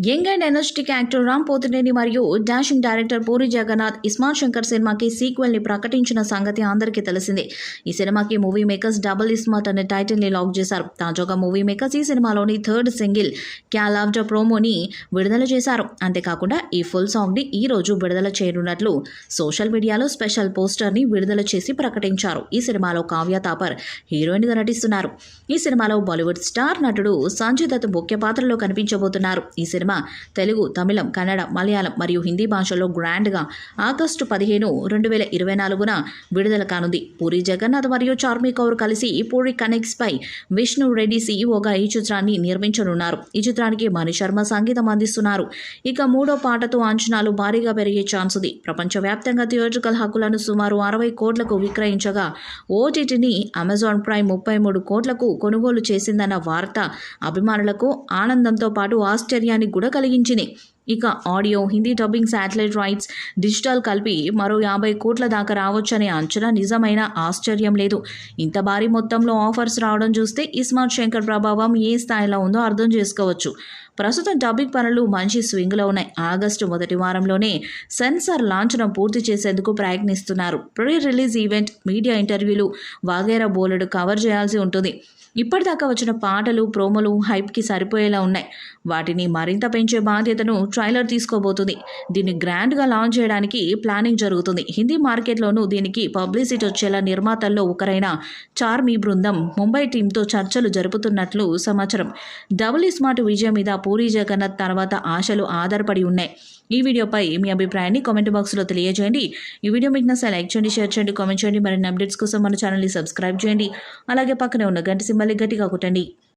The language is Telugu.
Young and energetic actor Ram Pothineni మరియు డాషింగ్ డైరెక్టర్ పూరి జగన్నాథ్ ఇస్మార్ట్ శంకర్ సినిమాకి సీక్వెల్ ని ప్రకటించిన సంగతి అందరికీ తెలిసిందే. ఈ సినిమాకి మూవీ మేకర్స్ డబుల్ ఇస్మార్ట్ అనే టైటిల్ ని లాక్ చేశారు. తాజాగా మూవీ మేకర్స్ ఈ సినిమాలోని థర్డ్ సింగిల్ క్యాల్ ఆఫ్టర్ ప్రోమోని విడుదల చేశారు. అంతేకాకుండా ఈ ఫుల్ సాంగ్ ని ఈ రోజు విడుదల చేయనున్నట్లు సోషల్ మీడియాలో స్పెషల్ పోస్టర్ ని విడుదల చేసి ప్రకటించారు. ఈ సినిమాలో కావ్య తాపర్ హీరోయిన్ గా నటిస్తున్నారు. ఈ సినిమాలో బాలీవుడ్ స్టార్ నటుడు సంజయ్ దత్ ముఖ్య పాత్రలో కనిపించబోతున్నారు. ఈ సినిమా తెలుగు, తమిళం, కన్నడ, మలయాళం మరియు హిందీ భాషల్లో గ్రాండ్గా ఆగస్టు 15, 2024న విడుదల కానుంది. పూరి జగన్నాథ్ మరియు చార్మి కౌర్ కలిసి పూరి కనెక్ట్స్ పై విష్ణు రెడ్డి సీఈఓగా ఈ చిత్రాన్ని నిర్మించనున్నారు. ఈ చిత్రానికి మణి శర్మ సంగీతం అందిస్తున్నారు. ఇక మూడో పాటతో అంచనాలు భారీగా పెరిగే ఛాన్స్ ఉంది. ప్రపంచవ్యాప్తంగా థియేట్రికల్ హక్కులను సుమారు 60 కోట్లకు విక్రయించగా ఓటీటీని అమెజాన్ ప్రైమ్ 33 కోట్లకు కొనుగోలు చేసిందన్న వార్త అభిమానులకు ఆనందంతో పాటు ఆశ్చర్యాన్ని కూడా కలిగించింది. ఇక audio, Hindi dubbing, satellite rights, digital కలిపి మరో 50 కోట్ల దాకా రావచ్చనే అంచనా నిజమైన ఆశ్చర్యం లేదు. ఇంత భారీ మొత్తంలో ఆఫర్స్ రావడం చూస్తే ఇస్మార్ట్ శంకర్ ప్రభావం ఏ స్థాయిలో ఉందో అర్థం చేసుకోవచ్చు. ప్రస్తుతం డబ్బింగ్ పనులు మంచి స్వింగ్లో ఉన్నాయి. ఆగస్టు మొదటి వారంలోనే సెన్సార్ లాంఛనం పూర్తి చేసేందుకు ప్రయత్నిస్తున్నారు. ప్రీ రిలీజ్ ఈవెంట్, మీడియా ఇంటర్వ్యూలు వగైరా బోలెడు కవర్ చేయాల్సి ఉంటుంది. ఇప్పటిదాకా వచ్చిన పాటలు, ప్రోమోలు హైప్కి సరిపోయేలా ఉన్నాయి. వాటిని మరింత పెంచే బాధ్యతను ట్రైలర్ తీసుకోబోతుంది. దీన్ని గ్రాండ్గా లాంచ్ చేయడానికి ప్లానింగ్ జరుగుతుంది. హిందీ మార్కెట్లోనూ దీనికి పబ్లిసిటీ వచ్చేలా నిర్మాతల్లో ఒకరైన చార్మి బృందం ముంబై టీంతో చర్చలు జరుపుతున్నట్లు సమాచారం. డబుల్ ఇస్మార్ట్ విజయం మీద పూరి జగన్నాథ్ తర్వాత ఆశలు ఆధారపడి ఉన్నాయి. ఈ వీడియోపై మీ అభిప్రాయాన్ని కామెంట్ బాక్స్లో తెలియజేయండి. ఈ వీడియో మీకు నచ్చితే లైక్ చేయండి, షేర్ చేయండి, కామెంట్ చేయండి. మరిన్ని అప్డేట్స్ కోసం మన ఛానల్ని సబ్స్క్రైబ్ చేయండి. అలాగే పక్కనే ఉన్న గంట సింబల్ని గట్టిగా కొట్టండి.